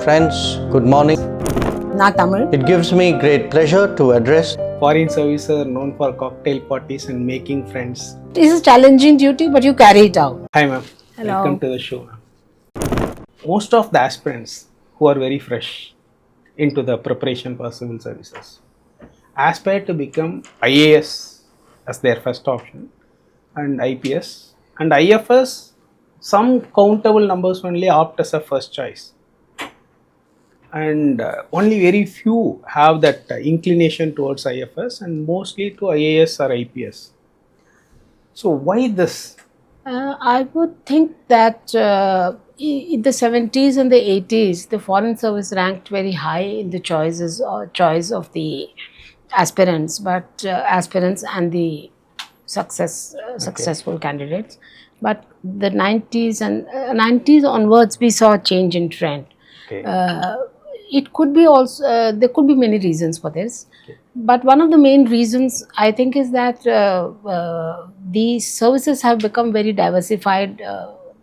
friends, good morning. Not Tamil. It gives me great pleasure to address Foreign service are known for cocktail parties and making friends. It is a challenging duty, but you carry it out. Hi ma'am, Hello. welcome to the show. Most of the aspirants who are very fresh into the preparation for civil services aspire to become IAS as their first option and IPS and IFS. Some countable numbers only opt as a first choice, and only very few have that inclination towards IFS and mostly to IAS or IPS. So why this? I would think that in the 70s and the 80s, the foreign service ranked very high in the choice of the aspirants, aspirants and the successful candidates. But the 90s and 90s onwards, we saw a change in trend. Okay. It could be also there could be many reasons for this, but one of the main reasons I think is that these services have become very diversified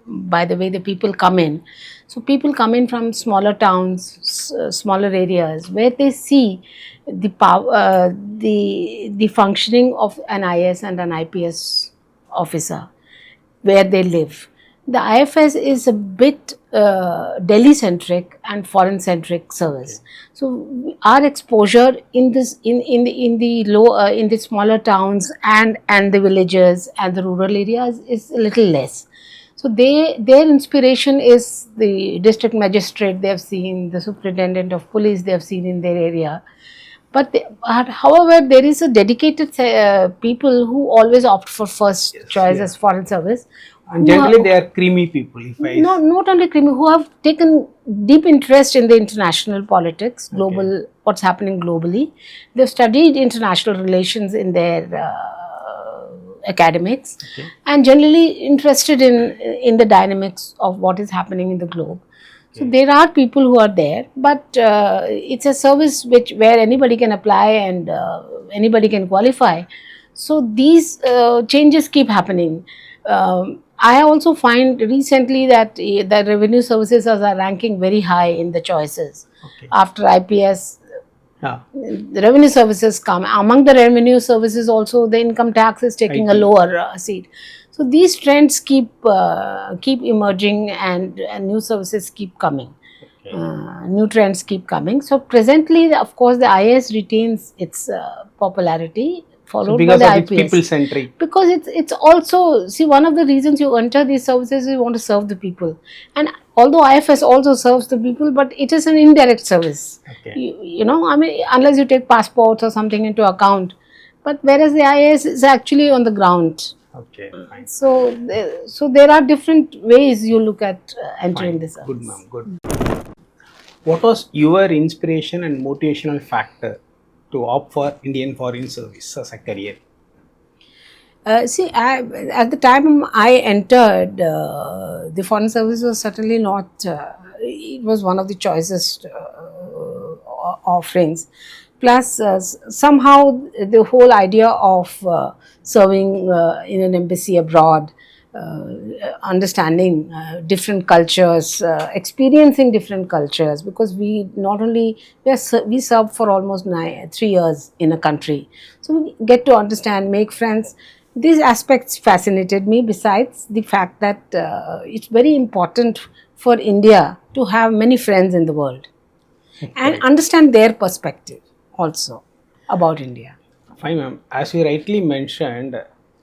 by the way the people come in. So people come in from smaller towns, smaller areas where they see the power, the functioning of an IS and an IPS officer where they live. The IFS is a bit Delhi-centric and foreign-centric service. So our exposure in this in the smaller towns and the villages and the rural areas is a little less. So their inspiration is the district magistrate they have seen, the superintendent of police they have seen in their area. But however, there is a dedicated people who always opt for first choice as foreign service. And generally, they are creamy people. Not only creamy, who have taken deep interest in the international politics, global, what's happening globally. They've studied international relations in their academics, and generally interested in the dynamics of what is happening in the globe. So there are people who are there, but it's a service where anybody can apply and anybody can qualify. So these changes keep happening. I also find recently that the revenue services are ranking very high in the choices. After IPS, the revenue services come. Among the revenue services also, the income tax is taking a lower seat. So these trends keep emerging and new services keep coming. New trends keep coming. So presently, of course, the IAS retains its popularity, followed by the IPS. It's people-centric. Because it's also, see, one of the reasons you enter these services is you want to serve the people. And although IFS also serves the people, but it is an indirect service. You know, I mean, unless you take passports or something into account. But whereas the IAS is actually on the ground. Okay, fine. So there are different ways you look at entering the service. Good, ma'am. Good. What was your inspiration and motivational factor to opt for Indian Foreign Service as a career? At the time I entered, the foreign service was certainly not. It was one of the choicest offerings. Plus, somehow the whole idea of serving in an embassy abroad, understanding different cultures, experiencing different cultures, because we served for almost 3 years in a country. So we get to understand, make friends. These aspects fascinated me, besides the fact that it's very important for India to have many friends in the world and understand their perspective also about India. Fine, ma'am. As you rightly mentioned,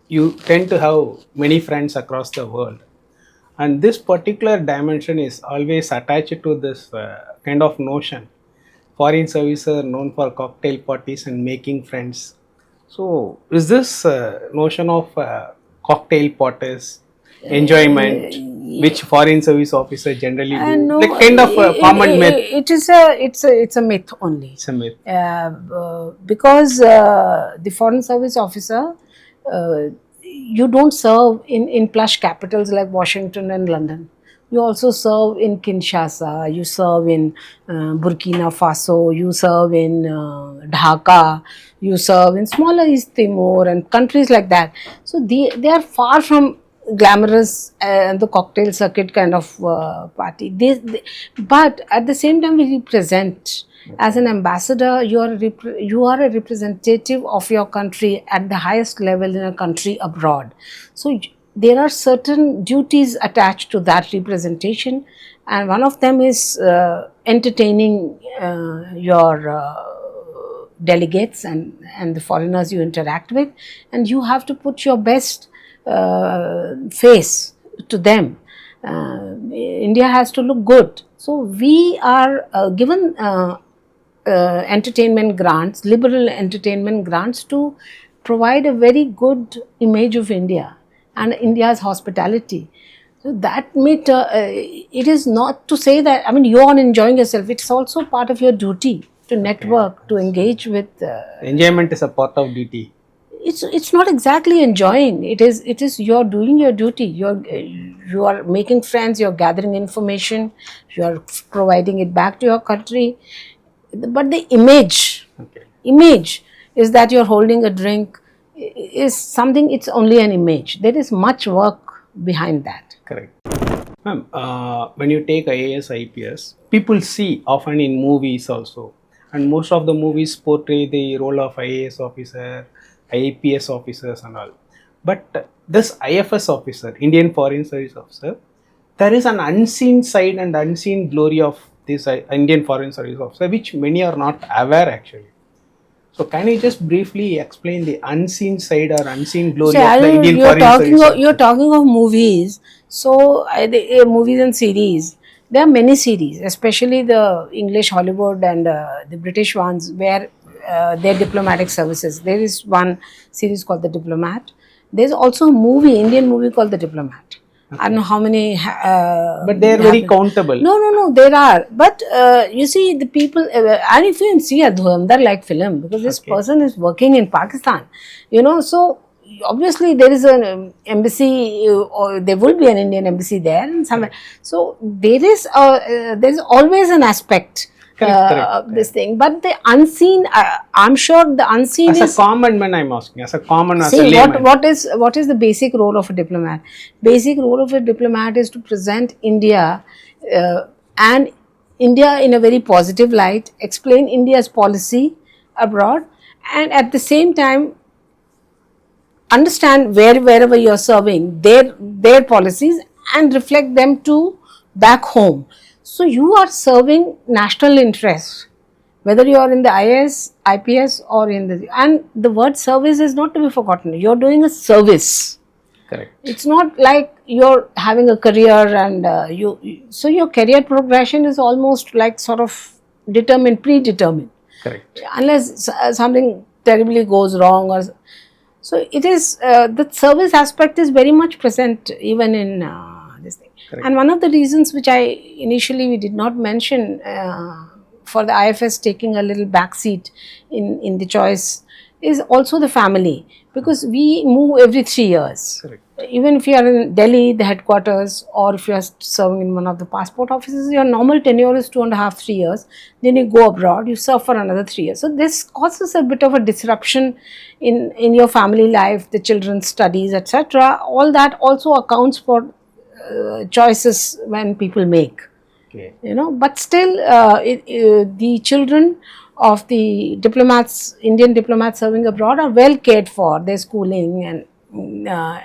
you tend to have many friends across the world, and this particular dimension is always attached to this kind of notion. Foreign services are known for cocktail parties and making friends. So is this notion of cocktail parties, enjoyment, which foreign service officer generally do, No, like kind of a common myth? It's a myth only. It's a myth. Because the foreign service officer, you don't serve in plush capitals like Washington and London. You also serve in Kinshasa, you serve in Burkina Faso, you serve in Dhaka, you serve in smaller East Timor and countries like that. So they are far from glamorous the cocktail circuit kind of party. But at the same time, we represent. As an ambassador, you are a representative of your country at the highest level in a country abroad. So there are certain duties attached to that representation, and one of them is entertaining your delegates and the foreigners you interact with, and you have to put your best face to them. India has to look good. So we are given entertainment grants, liberal entertainment grants, to provide a very good image of India and India's hospitality. So that it is not to say that, I mean, you are enjoying yourself. It's also part of your duty to network, to engage with. Enjoyment is a part of duty. It's not exactly enjoying. It is you're doing your duty. You are making friends. You're gathering information. You are providing it back to your country. But the image is that you're holding a drink is something. It's only an image. There is much work behind that. Correct. Ma'am, when you take IAS, IPS, people see often in movies also, and most of the movies portray the role of IAS officer, IPS officers and all. But this IFS officer, Indian Foreign Service officer, there is an unseen side and unseen glory of this Indian Foreign Service officer, which many are not aware actually. So can you just briefly explain the unseen side or unseen glory of the Indian Foreign Service? You're talking of movies. So movies and series. There are many series, especially the English Hollywood and the British ones, where their diplomatic services. There is one series called The Diplomat. There's also a Indian movie called The Diplomat. Okay. I don't know how many. But they are very countable. No, there are. But you see, the people, and if you see a Dhurandhar-like film, because this person is working in Pakistan, so obviously there is an embassy, or there will be an Indian embassy there, and somewhere. So there is always an aspect. Correct. This thing, but the unseen, I'm sure the unseen as is. As a common man, I'm asking. As a common, as a layman. What is the basic role of a diplomat? Basic role of a diplomat is to present India and India in a very positive light, explain India's policy abroad, and at the same time understand wherever you're serving their policies and reflect them to back home. So you are serving national interest, whether you are in the IAS, IPS or and the word service is not to be forgotten. You're doing a service. Correct. It's not like you're having a career and so your career progression is almost like sort of predetermined. Correct. Unless something terribly goes wrong so it is, the service aspect is very much present even in this thing. Correct. And one of the reasons which we did not mention for the IFS taking a little backseat in the choice is also the family, because we move every 3 years. Correct. Even if you are in Delhi, the headquarters, or if you are serving in one of the passport offices, your normal tenure is 2.5 3 years. Then you go abroad, you serve for another 3 years. So this causes a bit of a disruption in your family life, the children's studies, etc. All that also accounts for choices when people make. Okay. But still the children of the diplomats, Indian diplomats serving abroad, are well cared for, their schooling and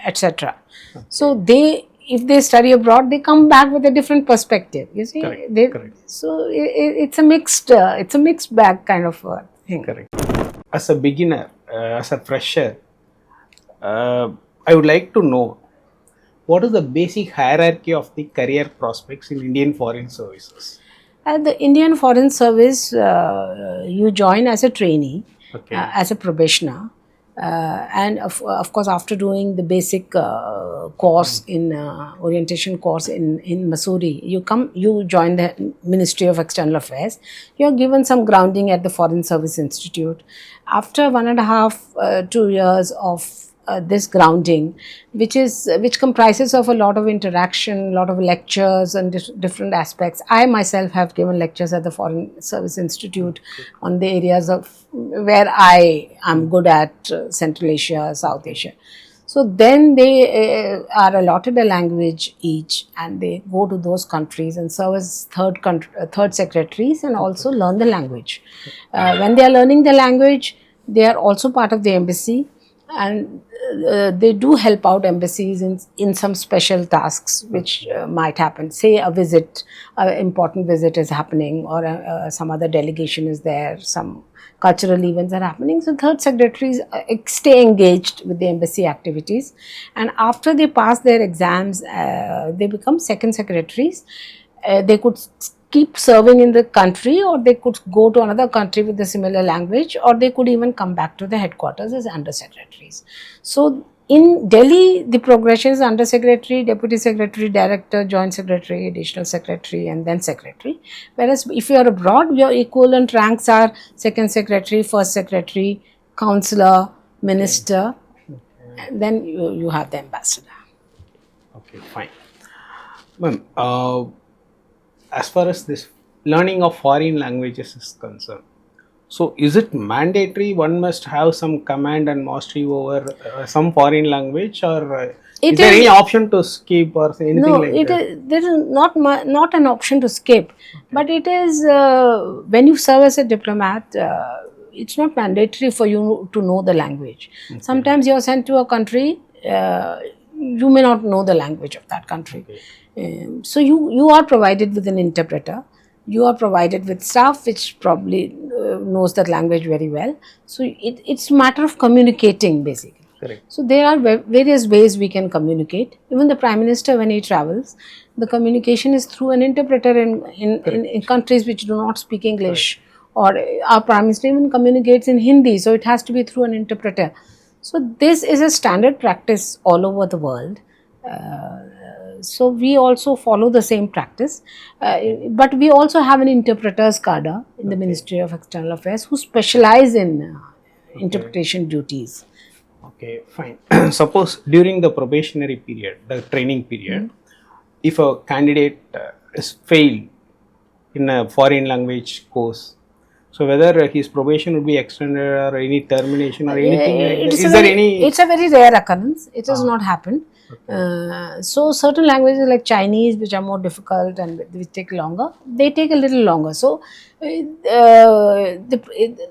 etc. Okay. So if they study abroad, they come back with a different perspective. You see, Correct. So it's a mixed bag kind of thing. Correct. As a beginner, as a fresher, I would like to know, what is the basic hierarchy of the career prospects in Indian Foreign Services? At the Indian Foreign Service, you join as a trainee, as a probationer, and of course after doing the basic course orientation course in Mussoorie, you join the Ministry of External Affairs. You are given some grounding at the Foreign Service Institute. After 1.5 2 years of this grounding, which comprises of a lot of interaction, a lot of lectures and different aspects. I myself have given lectures at the Foreign Service Institute on the areas of where I am good at, Central Asia, South Asia. So then they are allotted a language each, and they go to those countries and serve as third secretaries and also learn the language. When they are learning the language, they are also part of the embassy, and they do help out embassies in some special tasks which might happen. Say a visit, an important visit is happening, or some other delegation is there, some cultural events are happening. So third secretaries stay engaged with the embassy activities, and after they pass their exams, they become second secretaries. They could keep serving in the country, or they could go to another country with a similar language, or they could even come back to the headquarters as under secretaries. So in Delhi, the progression is under secretary, deputy secretary, director, joint secretary, additional secretary, and then secretary. Whereas if you are abroad, your equivalent ranks are second secretary, first secretary, councillor, minister, and then you have the ambassador. Okay, fine. Ma'am, as far as this learning of foreign languages is concerned, so is it mandatory one must have some command and mastery over some foreign language, or is there any option to skip or anything like that? There is not an option to skip, but it is when you serve as a diplomat, it's not mandatory for you to know the language. Sometimes you are sent to a country, you may not know the language of that country. So you are provided with an interpreter. You are provided with staff which probably knows that language very well. So it's a matter of communicating basically. Correct. So there are various ways we can communicate. Even the Prime Minister, when he travels, the communication is through an interpreter in countries which do not speak English. Or our Prime Minister even communicates in Hindi, so it has to be through an interpreter. So this is a standard practice all over the world. So we also follow the same practice, but we also have an interpreters cadre in the Ministry of External Affairs who specialize in interpretation duties. Okay, fine. Suppose during the probationary period, the training period, if a candidate is failed in a foreign language course, so whether his probation would be extended or any termination or anything like that, is there any? It's a very rare occurrence. It has not happened. So certain languages like Chinese, which are more difficult and which take longer, they take a little longer. So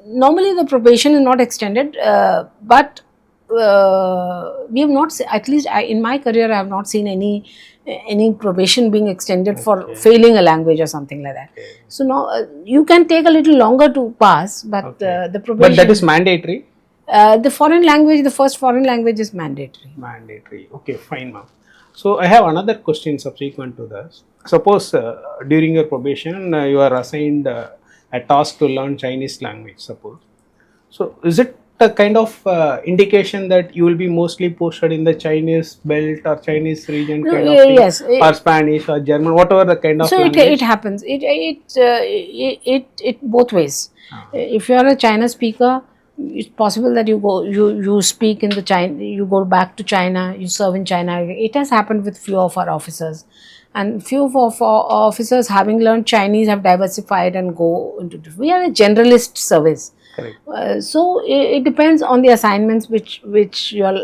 normally the probation is not extended, but we have not, at least in my career, I have not seen any probation being extended for failing a language or something like that. So now you can take a little longer to pass, but the probation. But that is mandatory. The foreign language, the first foreign language is mandatory. Mandatory. Okay, fine, ma'am. So I have another question subsequent to this. Suppose during your probation you are assigned a task to learn Chinese language. Suppose. So is it a kind of indication that you will be mostly posted in the Chinese belt or Chinese region kind of thing, yes, or Spanish or German, whatever the kind of so language? it happens. It both ways. If you are a China speaker, it's possible that you speak in the China, you go back to China, you serve in China. It has happened with few of our officers, and few of our officers, having learned Chinese, have diversified and go into. We are a generalist service. Correct. So it depends on the assignments which your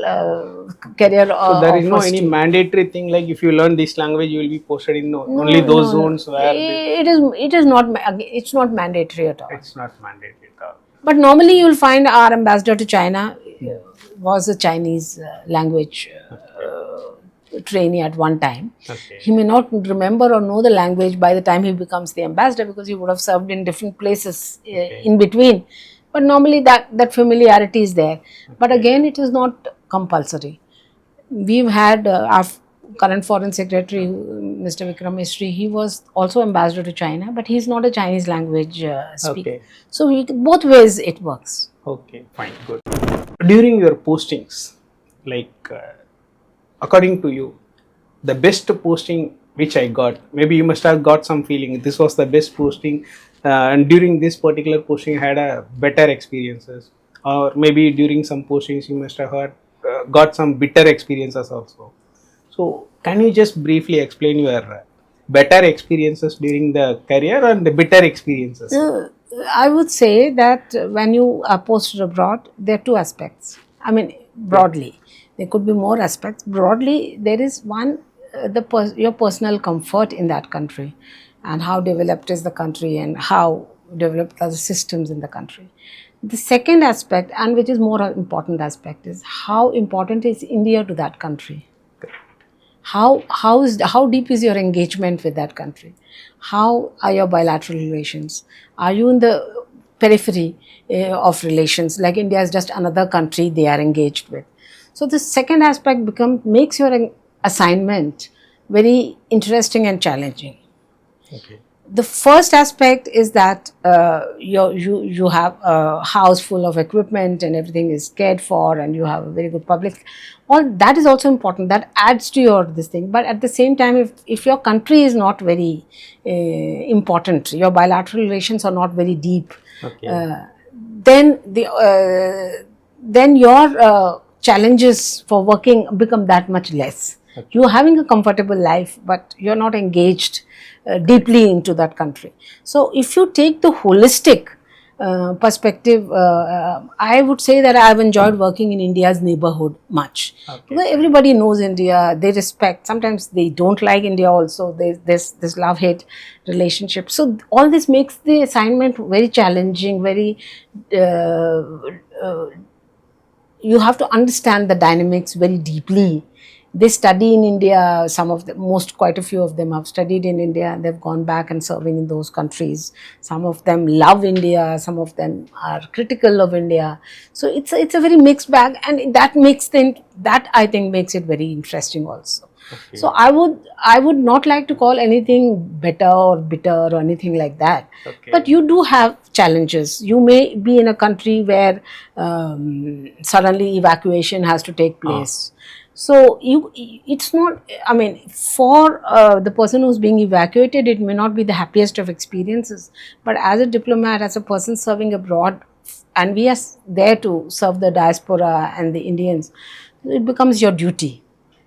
career. So there is no any mandatory thing like if you learn this language you will be posted in only those zones where it is not. It's not mandatory at all. it's not mandatory at all. But normally you will find our ambassador to China was a Chinese language trainee at one time. Okay. He may not remember or know the language by the time he becomes the ambassador, because he would have served in different places in between. But normally that familiarity is there. But again, it is not compulsory. We've had our current foreign secretary, Mr. Vikram Mistry, he was also ambassador to China, but he's not a Chinese language speaker. Okay. So both ways it works. Okay, fine, good. During your postings, like according to you, the best posting which I got, maybe you must have got some feeling this was the best posting, and during this particular posting I had a better experiences, or maybe during some postings you must have heard, got some bitter experiences also. So can you just briefly explain your better experiences during the career and the bitter experiences? I would say that when you are posted abroad, there are two aspects. I mean, broadly. There could be more aspects. Broadly, there is one, your personal comfort in that country, and how developed is the country, and how developed are the systems in the country. The second aspect, and which is more important aspect, is how important is India to that country. How deep is your engagement with that country? How are your bilateral relations? Are you in the periphery of relations? Like India is just another country they are engaged with. So the second aspect makes your assignment very interesting and challenging. Okay. The first aspect is that you have a house full of equipment and everything is cared for, and you have a very good public. All that is also important. That adds to your this thing. But at the same time, if your country is not very important, your bilateral relations are not very deep, Okay. then your challenges for working become that much less. You're having a comfortable life, but you're not engaged deeply into that country. So if you take the holistic perspective, I would say that I've enjoyed working in India's neighborhood much. Okay. Because everybody knows India, they respect, sometimes they don't like India also, there's this love-hate relationship. So all this makes the assignment very challenging, very you have to understand the dynamics very deeply. They study in India, quite a few of them have studied in India, and they've gone back and serving in those countries. Some of them love India, some of them are critical of India. So it's a very mixed bag, and that I think makes it very interesting also. Okay. So I would not like to call anything better or bitter or anything like that. Okay. But you do have challenges. You may be in a country where suddenly evacuation has to take place. So it's not, I mean, for the person who's being evacuated, it may not be the happiest of experiences. But as a diplomat, as a person serving abroad, and we are there to serve the diaspora and the Indians, it becomes your duty.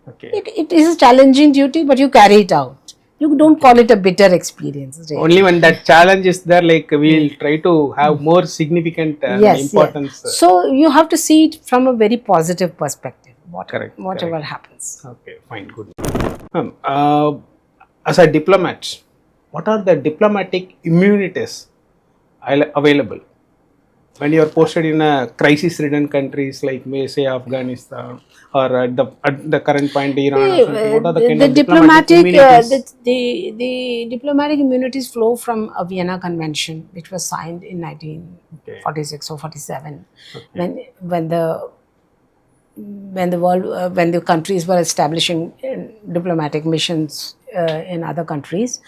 Okay. It is a challenging duty, but you carry it out. You don't call it a bitter experience. Really. Only when that challenge is there, like we'll try to have more significant importance. Yes. So you have to see it from a very positive perspective. Whatever correct. happens. Okay, fine, good. As a diplomat, what are the diplomatic immunities available when you are posted in a crisis-ridden countries like, may say, Afghanistan, or at the current point Iran? Or something? What are the kind of diplomatic immunities? The diplomatic immunities flow from a Vienna Convention, which was signed in 1946 or 47, when the countries were establishing diplomatic missions in other countries.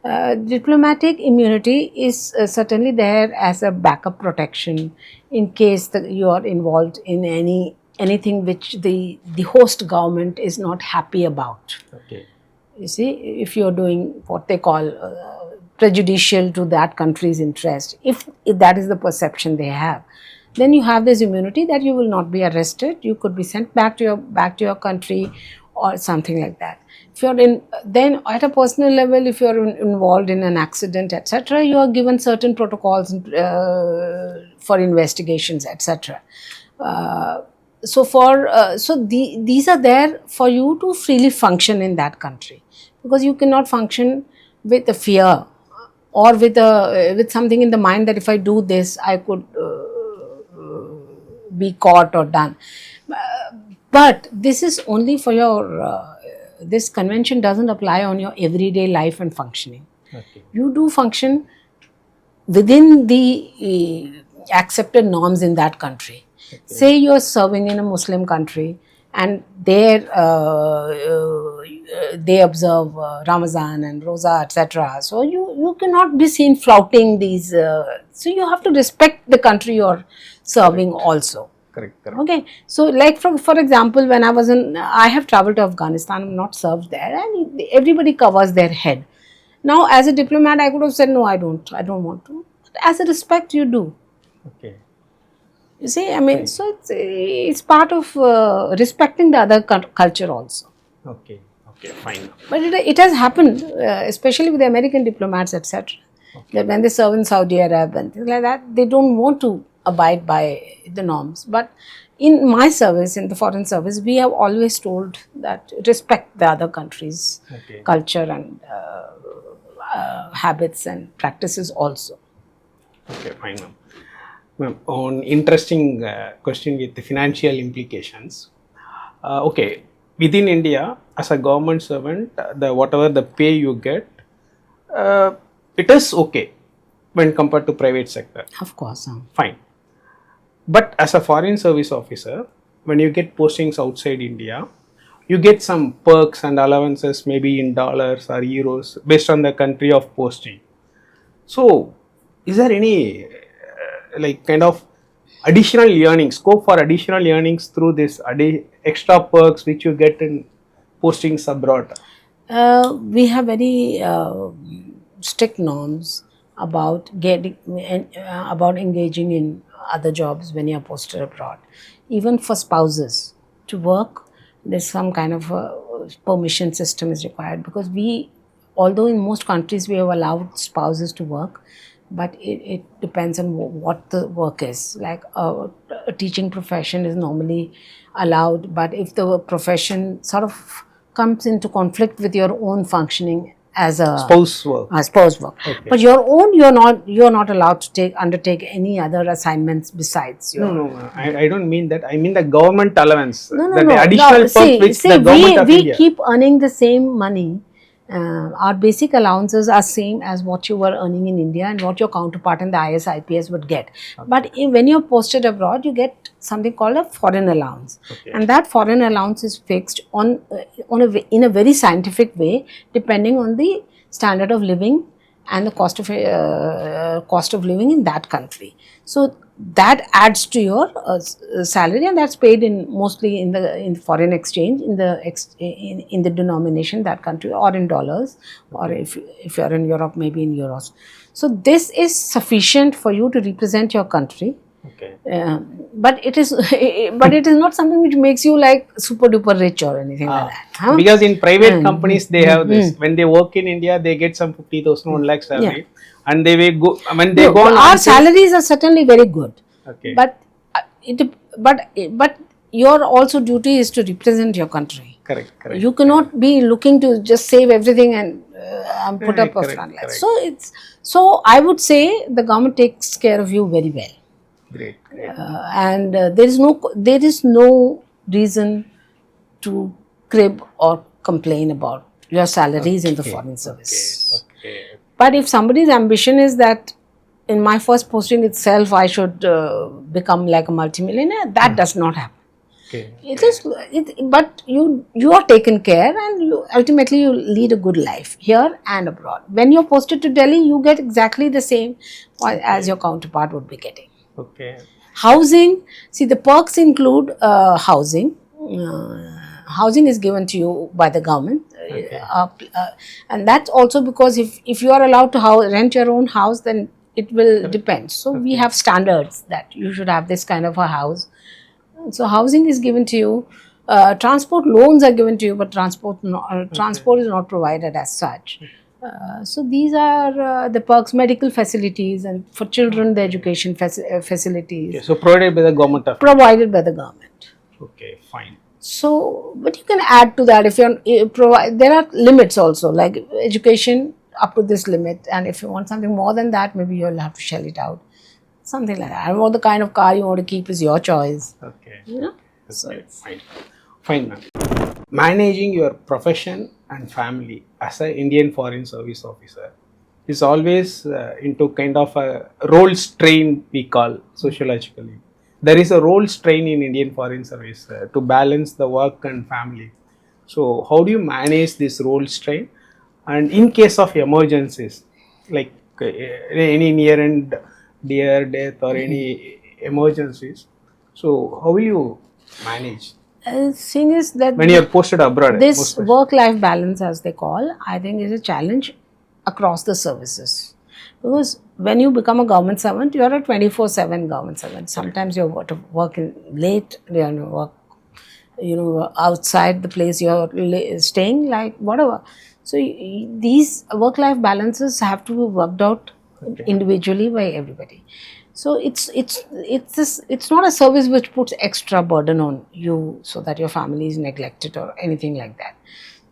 Diplomatic immunity is certainly there as a backup protection in case you are involved in anything which the host government is not happy about. Okay. You see, if you're doing what they call prejudicial to that country's interest, if that is the perception they have, then you have this immunity that you will not be arrested. You could be sent back to your country or something like that. If you're then at a personal level, if you're involved in an accident, etc., you are given certain protocols for investigations, etc. These are there for you to freely function in that country, because you cannot function with a fear or with something in the mind that if I do this, I could be caught or done. But this is only for your. This convention doesn't apply on your everyday life and functioning. Okay. You do function within the accepted norms in that country. Okay. Say you are serving in a Muslim country, and there they observe Ramadan and Roza, etc. So you cannot be seen flouting these. So you have to respect the country you're serving also. Correct. Okay, so like for example, when I have traveled to Afghanistan, I'm not served there, and everybody covers their head. Now, as a diplomat, I could have said, no, I don't want to. But as a respect, you do. Okay. You see, I mean, so it's part of respecting the other culture also. Okay, fine. But it has happened, especially with the American diplomats, etc. Okay. That when they serve in Saudi Arabia and things like that, they don't want to abide by the norms. But in my service, in the foreign service, we have always told that respect the other country's Okay. culture and habits and practices also. Okay, fine, ma'am. Ma'am, on interesting question with the financial implications. Okay, within India, as a government servant, the whatever the pay you get, it is okay when compared to private sector. Of course. Fine. But as a foreign service officer, when you get postings outside India, you get some perks and allowances, maybe in dollars or euros, based on the country of posting. So, is there any like kind of additional earnings, scope for additional earnings through this extra perks which you get in postings abroad? We have very strict norms about about engaging in other jobs when you are posted abroad. Even for spouses to work, there's some kind of permission system is required, because although in most countries we have allowed spouses to work, but it depends on what the work is. Like a teaching profession is normally allowed, but if the profession sort of comes into conflict with your own functioning as a Spouse work. Spouse work, Okay. but you're not allowed to undertake any other assignments besides your. No, I don't mean that. I mean the government allowance. No. The additional perks which the government of we India. keep earning the same money. Our basic allowances are same as what you were earning in India and what your counterpart in the IS/IPS would get. But when you're posted abroad, you get something called a foreign allowance, Okay. and that foreign allowance is fixed in a very scientific way, depending on the standard of living and the cost of living in that country. So that adds to your salary, and that's paid mostly in foreign exchange, in the denomination that country, or in dollars, or if you're in Europe, maybe in euros. So this is sufficient for you to represent your country. Okay. But it is not something which makes you like super duper rich or anything like that. Huh? Because in private companies they have this. When they work in India, they get some 50,000, 1 lakh salary, and they will go. When they go on. Our salaries are certainly very good. Okay. But but your also duty is to represent your country. Correct. You cannot be looking to just save everything and put up a correct, front line. correct. So I would say the government takes care of you very well. Great. And there is no reason to crib or complain about your salaries in the foreign service. Okay. But if somebody's ambition is that in my first posting itself I should become like a multimillionaire, that does not happen. Okay. But you are taken care, and ultimately you lead a good life here and abroad. When you're posted to Delhi, you get exactly the same as your counterpart would be getting. Okay. Housing, see, the perks include housing. Housing is given to you by the government. And that's also because if you are allowed to rent your own house, then it will depend. So we have standards that you should have this kind of a house. So housing is given to you. Transport loans are given to you, but transport is not provided as such. So these are the perks. Medical facilities, and for children the education facilities. Okay. So provided by the government of. Provided by the government. Okay. Fine. So, but you can add to that if there are limits also, like education up to this limit, and if you want something more than that, maybe you'll have to shell it out. Something like that. And what the kind of car you want to keep is your choice. Okay. You know? So fine, ma'am. Managing your profession and family as an Indian Foreign Service officer is always into kind of a role strain, we call sociologically. There is a role strain in Indian Foreign Service to balance the work and family. So how do you manage this role strain? And in case of emergencies, like any near and dear death or any emergencies, so how will you manage? Thing is that When you are posted abroad, this work-life balance, as they call, I think is a challenge across the services. Because when you become a government servant, you are a 24/7 government servant. Sometimes you have to work late, you have to work, outside the place you are staying, like whatever. So these work-life balances have to be worked out individually by everybody. So it's not a service which puts extra burden on you so that your family is neglected or anything like that.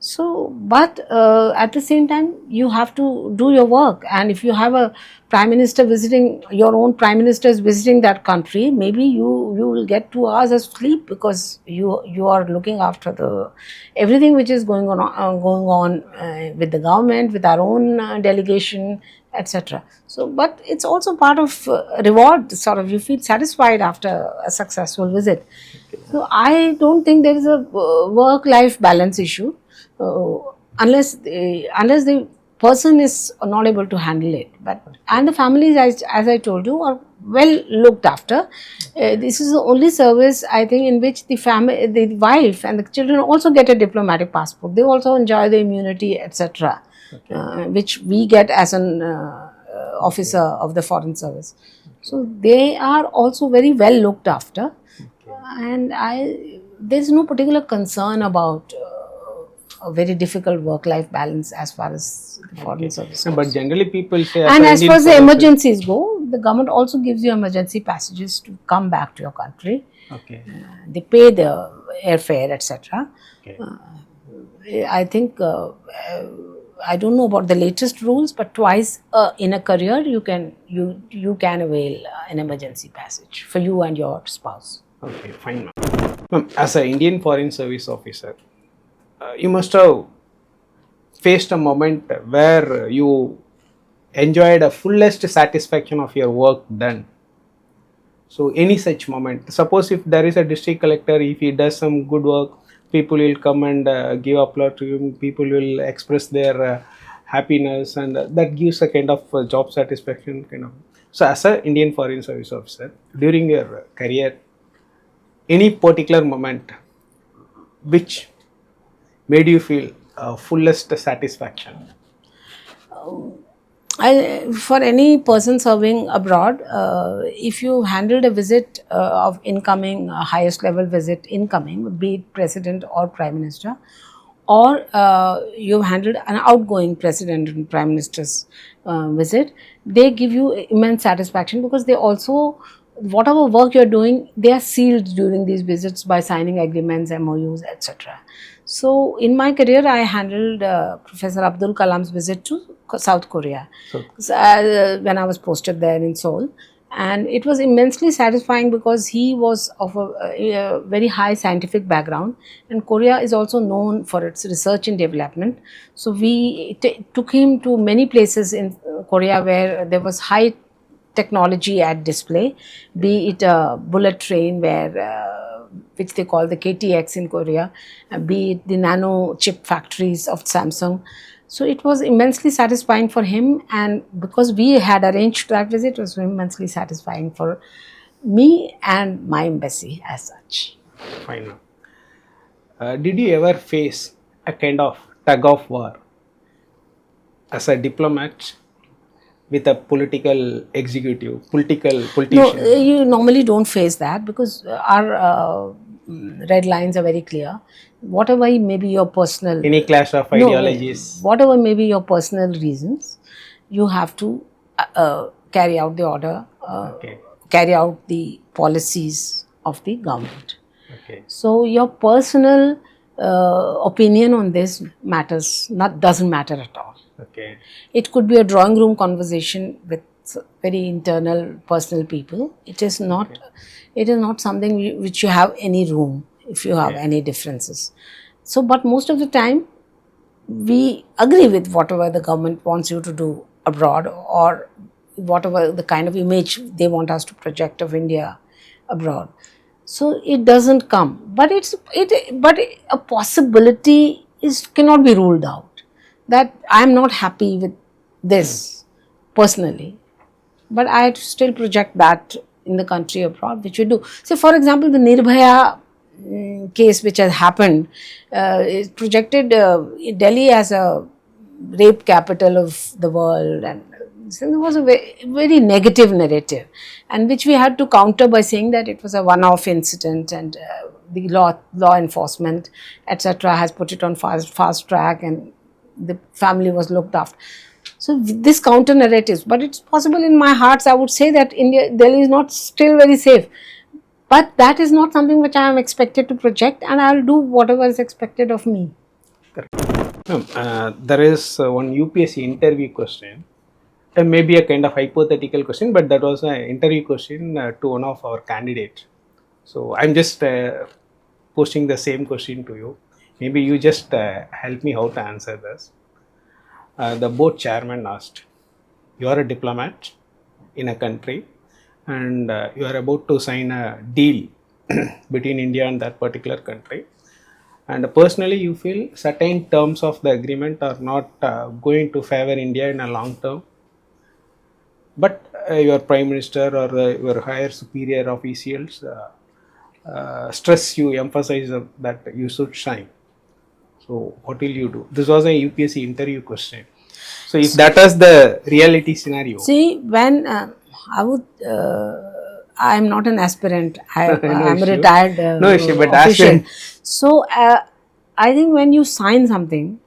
So, but at the same time, you have to do your work. And if you have a prime minister visiting, your own prime minister is visiting that country, maybe you will get 2 hours of sleep because you are looking after the everything which is going on with the government, with our own delegation, etc. So, but it's also part of reward. Sort of, you feel satisfied after a successful visit. So, I don't think there is a work-life balance issue unless the person is not able to handle it. But and the families, as I told you, are well looked after. This is the only service I think in which the wife and the children also get a diplomatic passport. They also enjoy the immunity, etc., which we get as an officer of the foreign service. So they are also very well looked after, and there's no particular concern about a very difficult work-life balance as far as the foreign service goes. But generally people say, And as Indian far as the services- emergencies go, the government also gives you emergency passages to come back to your country. Okay. They pay the airfare, etc. Okay. I think I don't know about the latest rules, but twice in a career you can avail an emergency passage for you and your spouse. Okay, fine, ma'am. Ma'am, as an Indian Foreign Service officer, you must have faced a moment where you enjoyed a fullest satisfaction of your work done. So, any such moment. Suppose if there is a district collector, if he does some good work, people will come and give applause to him. People will express their happiness, and that gives a kind of job satisfaction kind of. So, as an Indian Foreign Service officer, during your career, any particular moment which made you feel fullest satisfaction? For any person serving abroad, if you handled a visit of incoming, highest level visit incoming, be it president or prime minister, or you've handled an outgoing president and prime minister's visit, they give you immense satisfaction because they also, whatever work you're doing, they are sealed during these visits by signing agreements, MOUs, etc. So, in my career, I handled Professor Abdul Kalam's visit to South Korea when I was posted there in Seoul. And it was immensely satisfying because he was of a very high scientific background, and Korea is also known for its research and development. So, we took him to many places in Korea where there was high technology at display, be it a bullet train which they call the KTX in Korea, be it the nano chip factories of Samsung. So it was immensely satisfying for him, and because we had arranged that visit, it was immensely satisfying for me and my embassy as such. Fine. Did you ever face a kind of tug of war as a diplomat with a political politician? No, you normally don't face that because our red lines are very clear. Whatever may be your personal... Any clash of ideologies? Whatever may be your personal reasons, you have to carry out the order, carry out the policies of the government. Okay. So your personal opinion on this doesn't matter at all. Okay. It could be a drawing room conversation with very internal personal people. It is not something which you have any room if you have any differences. So, but most of the time we agree with whatever the government wants you to do abroad, or whatever the kind of image they want us to project of India abroad. So it doesn't come, but a possibility cannot be ruled out, that I am not happy with this personally, but I still project that in the country abroad, which we do. So, for example, the Nirbhaya case which has happened, it projected Delhi as a rape capital of the world, and so there was a very negative narrative, and which we had to counter by saying that it was a one-off incident, and the law enforcement, etc., has put it on fast track, and the family was looked after. So this counter narratives, but it's possible in my hearts I would say that India, Delhi is not still very safe. But that is not something which I am expected to project, and I'll do whatever is expected of me. There is one UPSC interview question, maybe a kind of hypothetical question, but that was an interview question to one of our candidates. So I'm just posting the same question to you. Maybe you just help me how to answer this. The board chairman asked, you are a diplomat in a country and you are about to sign a deal between India and that particular country, and personally you feel certain terms of the agreement are not going to favor India in a long term, but your prime minister or your higher superior officials stress you, emphasize that you should sign. So what will you do? This was a UPSC interview question. So if that is the reality scenario. See, when I would, I am not an aspirant. I am a issue. retired No issue, but official. aspirant. So I think when you sign something,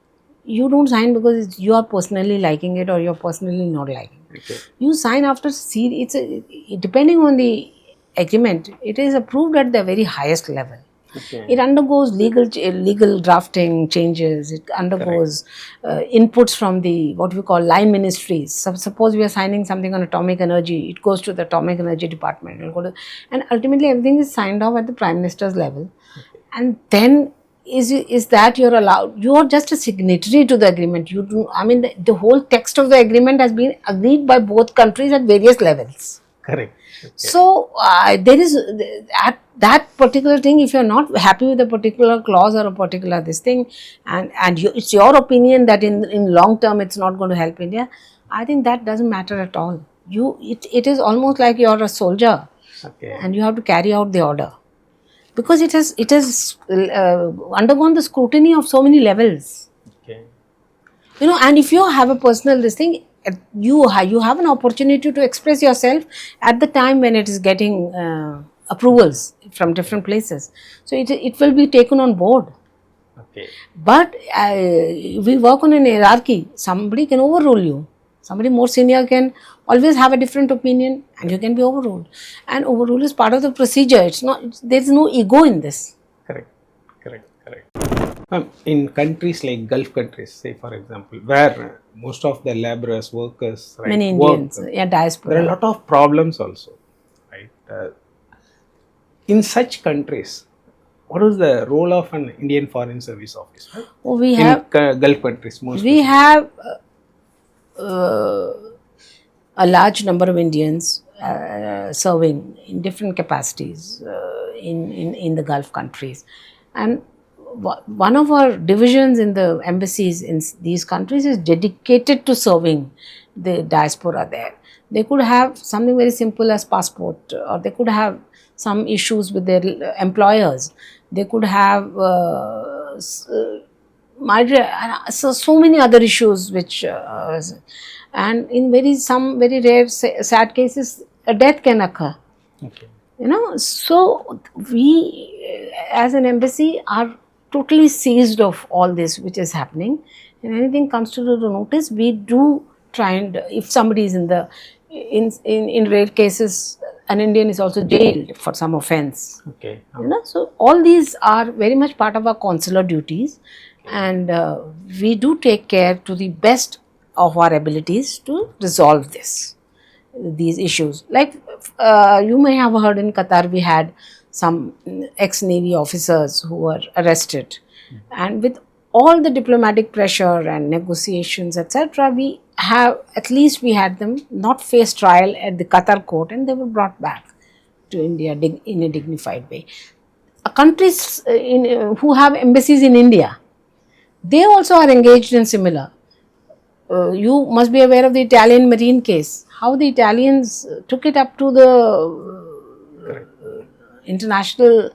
you don't sign because you are personally liking it or you're personally not liking it. Okay. You sign after depending on the agreement, it is approved at the very highest level. Okay. It undergoes legal drafting changes. It undergoes inputs from the what we call line ministries. Suppose we are signing something on atomic energy, it goes to the atomic energy department. It'll go to, and ultimately everything is signed off at the prime minister's level. Okay. And then is that you're allowed? You are just a signatory to the agreement. You do. I mean, the whole text of the agreement has been agreed by both countries at various levels. Correct. Okay. So there is at that particular thing. If you're not happy with a particular clause or a particular this thing, and it's your opinion that in long term it's not going to help India, I think that doesn't matter at all. It is almost like you're a soldier, Okay. and you have to carry out the order, because it has undergone the scrutiny of so many levels. Okay. You know, and if you have a personal this thing, you have an opportunity to express yourself at the time when it is getting approvals from different places. So it will be taken on board. Okay. But we work on an hierarchy. Somebody can overrule you. Somebody more senior can always have a different opinion, and you can be overruled. And overrule is part of the procedure. There is no ego in this. Correct. In countries like Gulf countries, say for example, where most of the laborers, workers, right, Many work, Indians, diaspora. there are a lot of problems also, right? In such countries, what is the role of an Indian Foreign Service officer? Oh, we In have Gulf countries, most. we have a large number of Indians serving in different capacities in the Gulf countries, and one of our divisions in the embassies in these countries is dedicated to serving the diaspora there. They could have something very simple as passport, or they could have some issues with their employers. They could have so many other issues which and in some very rare sad cases a death can occur. Okay. You know, so we as an embassy are totally seized of all this which is happening, and anything comes to the notice, we do try, and if somebody is in rare cases an Indian is also jailed for some offence. Okay. You know, so all these are very much part of our consular duties, and we do take care to the best of our abilities to resolve these issues. Like you may have heard, in Qatar we had some ex-Navy officers who were arrested, and with all the diplomatic pressure and negotiations, etc., we had them not face trial at the Qatar court, and they were brought back to India in a dignified way. Countries who have embassies in India, they also are engaged in similar. You must be aware of the Italian Marine case, how the Italians took it up to the international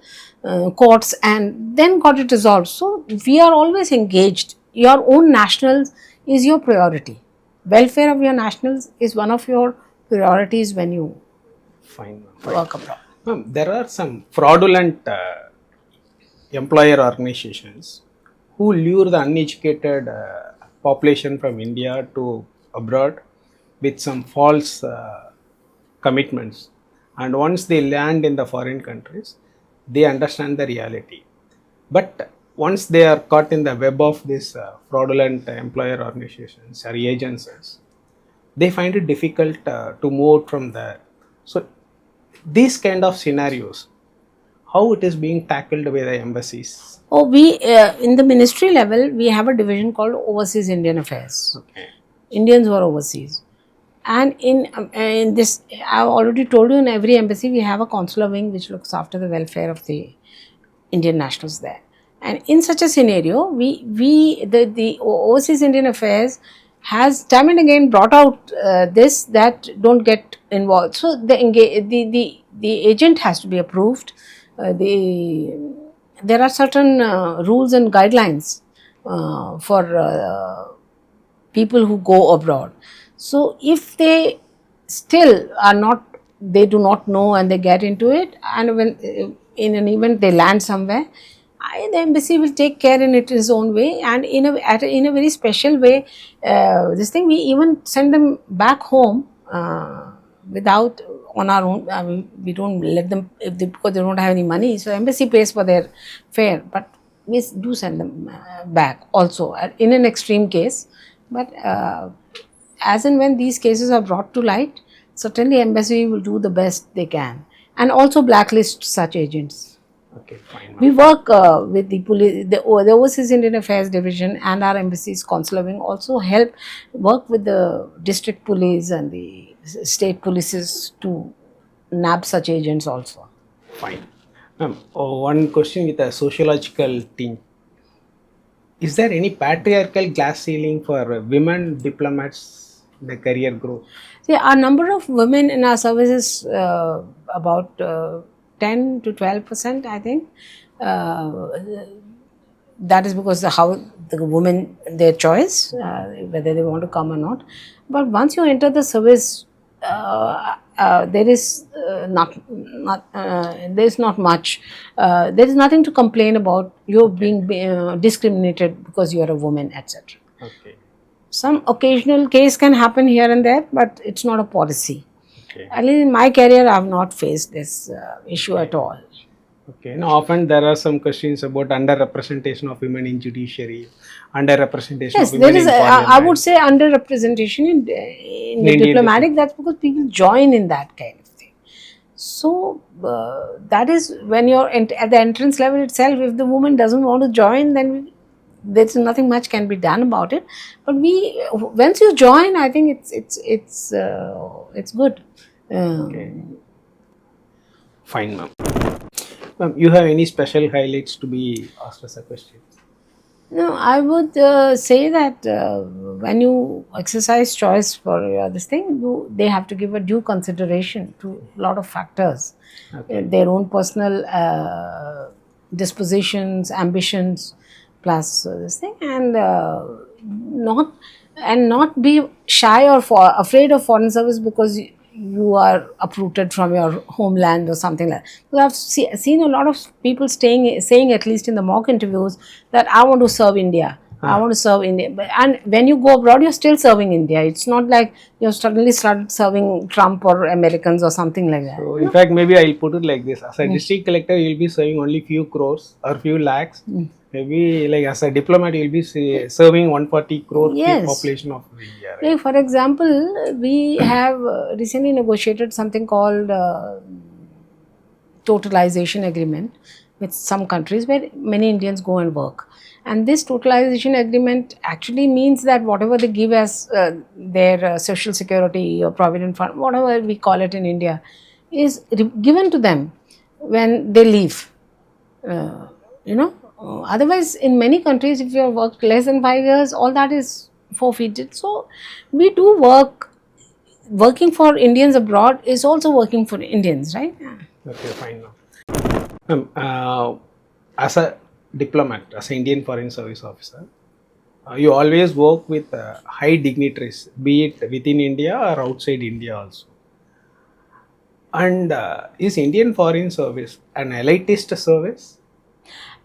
courts and then got it resolved. So we are always engaged. Your own nationals is your priority. Welfare of your nationals is one of your priorities when you Fine. work abroad. There are some fraudulent employer organizations who lure the uneducated population from India to abroad with some false commitments, and once they land in the foreign countries, they understand the reality. But once they are caught in the web of this fraudulent employer organizations or agencies, they find it difficult to move out from there. So these kind of scenarios, how it is being tackled by the embassies? Oh, we in the ministry level, we have a division called Overseas Indian Affairs. Okay. Indians who are overseas. And in this, I've already told you, in every embassy we have a consular wing which looks after the welfare of the Indian nationals there. And in such a scenario, the Overseas Indian Affairs has time and again brought out this, that don't get involved. So the agent has to be approved. There are certain rules and guidelines for people who go abroad. So if they still are not, they do not know and they get into it, and when in an event they land somewhere, the embassy will take care in its own way, and in a very special way. This thing, we even send them back home without, on our own. I mean, we don't let them, because they don't have any money, so embassy pays for their fare, but we do send them back also in an extreme case. But as and when these cases are brought to light, certainly embassy will do the best they can, and also blacklist such agents. Okay, fine. We work with the police, the Overseas Indian Affairs Division, and our embassy's consular wing also help work with the district police and the state polices to nab such agents also. Fine. Ma'am, one question with a sociological thing. Is there any patriarchal glass ceiling for women diplomats in the career growth? See, our number of women in our service is about 10 to 12%, I think. That is because how the women, their choice, whether they want to come or not. But once you enter the service, there is there is not much. There is nothing to complain about. You're being discriminated because you are a woman, etc. Okay. Some occasional case can happen here and there, but it's not a policy. Okay. At least in my career, I have not faced this issue at all. Okay. Now, often there are some questions about underrepresentation of women in judiciary, underrepresentation Yes, of women there is. in parliament. I would say underrepresentation in the Indian diplomatic. That's because people join in that kind of thing. So that is when you're at the entrance level itself. If the woman doesn't want to join, then there's nothing much can be done about it. But once you join, I think it's good. Okay. Fine, ma'am. Ma'am, you have any special highlights to be asked as a question? No, I would say that when you exercise choice for this thing, they have to give a due consideration to a lot of factors, Okay. their own personal dispositions, ambitions, plus this thing, and not be shy or afraid of foreign service because you are uprooted from your homeland or something like that. So I've seen a lot of people saying, at least in the mock interviews, that I want to serve India. I want to serve India. And when you go abroad, you're still serving India. It's not like you've suddenly started serving Trump or Americans or something like that. So, in fact, maybe I'll put it like this. As a district collector, you'll be serving only few crores or few lakhs. Maybe like as a diplomat, you'll be serving 140 crore Yes. population of India. Right? Like, for example, we have recently negotiated something called totalization agreement with some countries where many Indians go and work. And this totalization agreement actually means that whatever they give as their social security or provident fund, whatever we call it in India, is given to them when they leave. Otherwise, in many countries, if you have worked less than 5 years, all that is forfeited. So, we do working for Indians abroad is also working for Indians, right? Okay, fine now. As a diplomat, as an Indian Foreign Service officer, you always work with high dignitaries, be it within India or outside India also. And is Indian Foreign Service an elitist service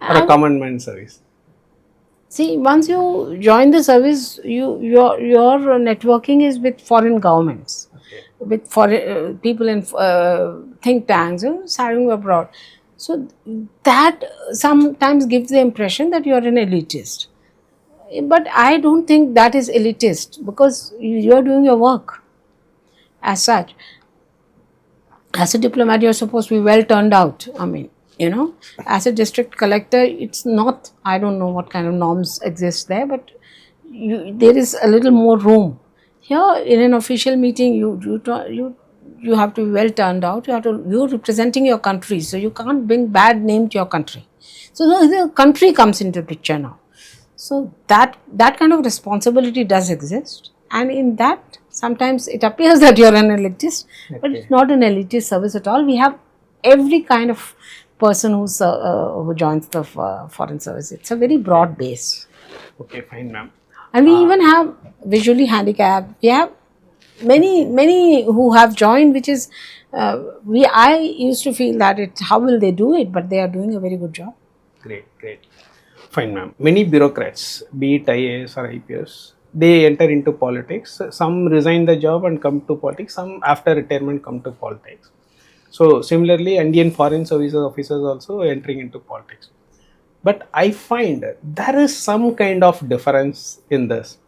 or a common man service? See, once you join the service, your networking is with foreign governments, Okay. with foreign people in think tanks, serving abroad. So that sometimes gives the impression that you are an elitist. But I don't think that is elitist, because you are doing your work as such. As a diplomat, you're supposed to be well turned out. I mean, as a district collector, it's not, I don't know what kind of norms exist there, but there is a little more room. Here, in an official meeting, you have to be well turned out. You're representing your country, so you can't bring bad name to your country. So the country comes into picture now. So that kind of responsibility does exist, and in that sometimes it appears that you are an elitist, but Okay. it's not an elitist service at all. We have every kind of person who joins the foreign service. It's a very broad base, Okay, fine, ma'am. and we even have visually handicapped. We have many who have joined, which is I used to feel that how will they do it, but they are doing a very good job. Great, great. Fine, ma'am. Many bureaucrats, be it IAS or IPS, they enter into politics. Some resign the job and come to politics. Some after retirement come to politics. So similarly, Indian Foreign Services officers also entering into politics. But I find there is some kind of difference in this.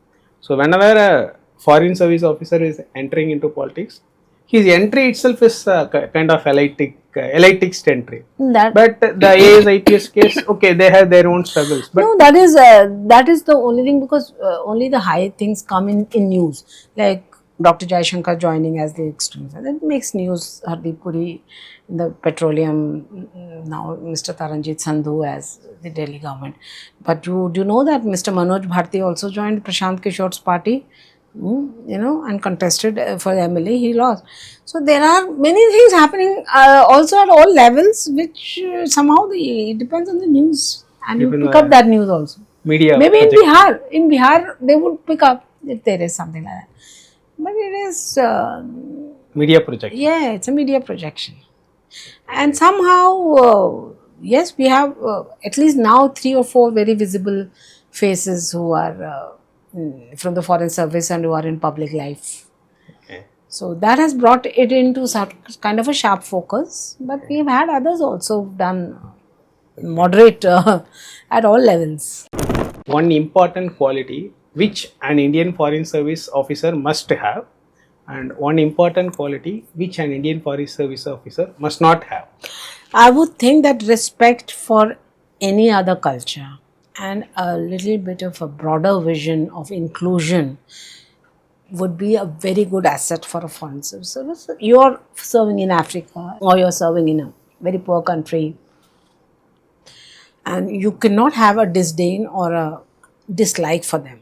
So whenever a foreign service officer is entering into politics, his entry itself is a kind of elitist entry. That But the AS IPS case, okay, they have their own struggles. But no, that is the only thing, because only the high things come in news, like Dr. Jaishankar joining as the external. That makes news. Hardeep Puri in the petroleum, now Mr. Taranjit Sandhu as the Delhi government. But do you know that Mr. Manoj Bharti also joined Prashant Kishore's party? And contested for the MLA, he lost. So there are many things happening also at all levels, which somehow it depends on the news, and you Even pick up that news also. media Maybe project- in Bihar they would pick up if there is something like that. But it is, media project. yeah, it's a media projection. And somehow, yes, we have at least now 3 or 4 very visible faces who are from the foreign service and who are in public life. Okay. So that has brought it into kind of a sharp focus. But we've had others also done moderate at all levels. One important quality which an Indian Foreign Service officer must have, and one important quality which an Indian Foreign Service officer must not have. I would think that respect for any other culture and a little bit of a broader vision of inclusion would be a very good asset for a foreign service. You're serving in Africa, or you're serving in a very poor country, and you cannot have a disdain or a dislike for them.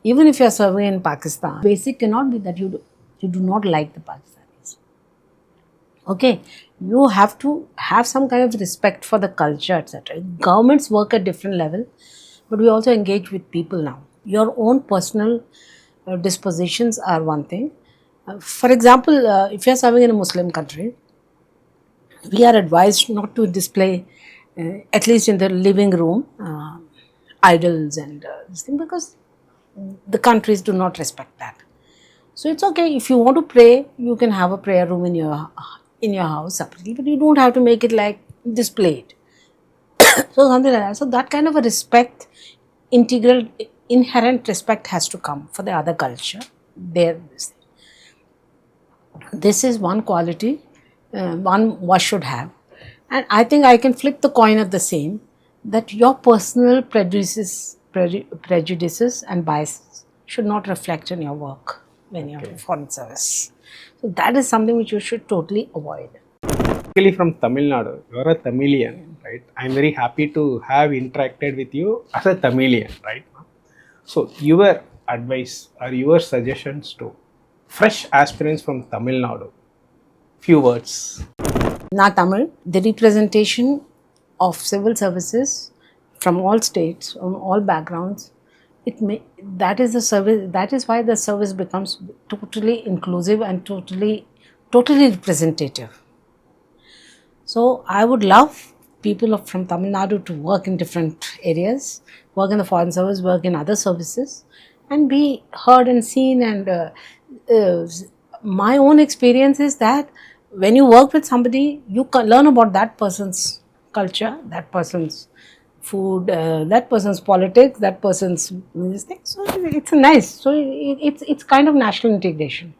Even if you're serving in Pakistan, basic cannot be that you do not like the Pakistanis. Okay, you have to have some kind of respect for the culture, etc. Governments work at different level, but we also engage with people now. Your own personal dispositions are one thing. For example, if you're serving in a Muslim country, we are advised not to display, at least in the living room, idols and this thing, because the countries do not respect that. So it's okay if you want to pray, you can have a prayer room in your house separately, but you don't have to make it like displayed. So something like that. So that kind of a respect, inherent respect has to come for the other culture. This is one quality one should have, and I think I can flip the coin of the same, that your personal prejudices and biases should not reflect in your work when you're in foreign service. So that is something which you should totally avoid. Basically from Tamil Nadu, you are a Tamilian, right? I'm very happy to have interacted with you as a Tamilian, right? So your advice or your suggestions to fresh aspirants from Tamil Nadu, few words. Na Tamil, the representation of civil services from all states, from all backgrounds, that is the service. That is why the service becomes totally inclusive and totally representative. So I would love people from Tamil Nadu to work in different areas, work in the foreign service, work in other services, and be heard and seen. And uh, my own experience is that when you work with somebody, you can learn about that person's culture, that person's food, that person's politics, that person's this thing. So it's nice. So it's kind of national integration.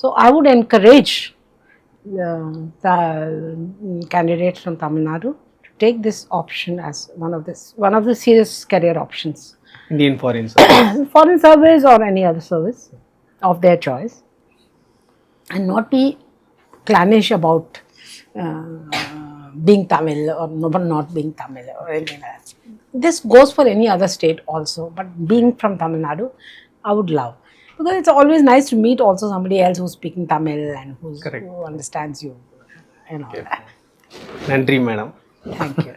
So I would encourage the candidates from Tamil Nadu to take this option as one of the serious career options. Indian Foreign Service. Foreign service or any other service of their choice, and not be clannish about being Tamil or not being Tamil or anything like that. This goes for any other state also, but being from Tamil Nadu, I would love. Because it's always nice to meet also somebody else who's speaking Tamil and who understands you and all that. Nandri, madam. Thank you.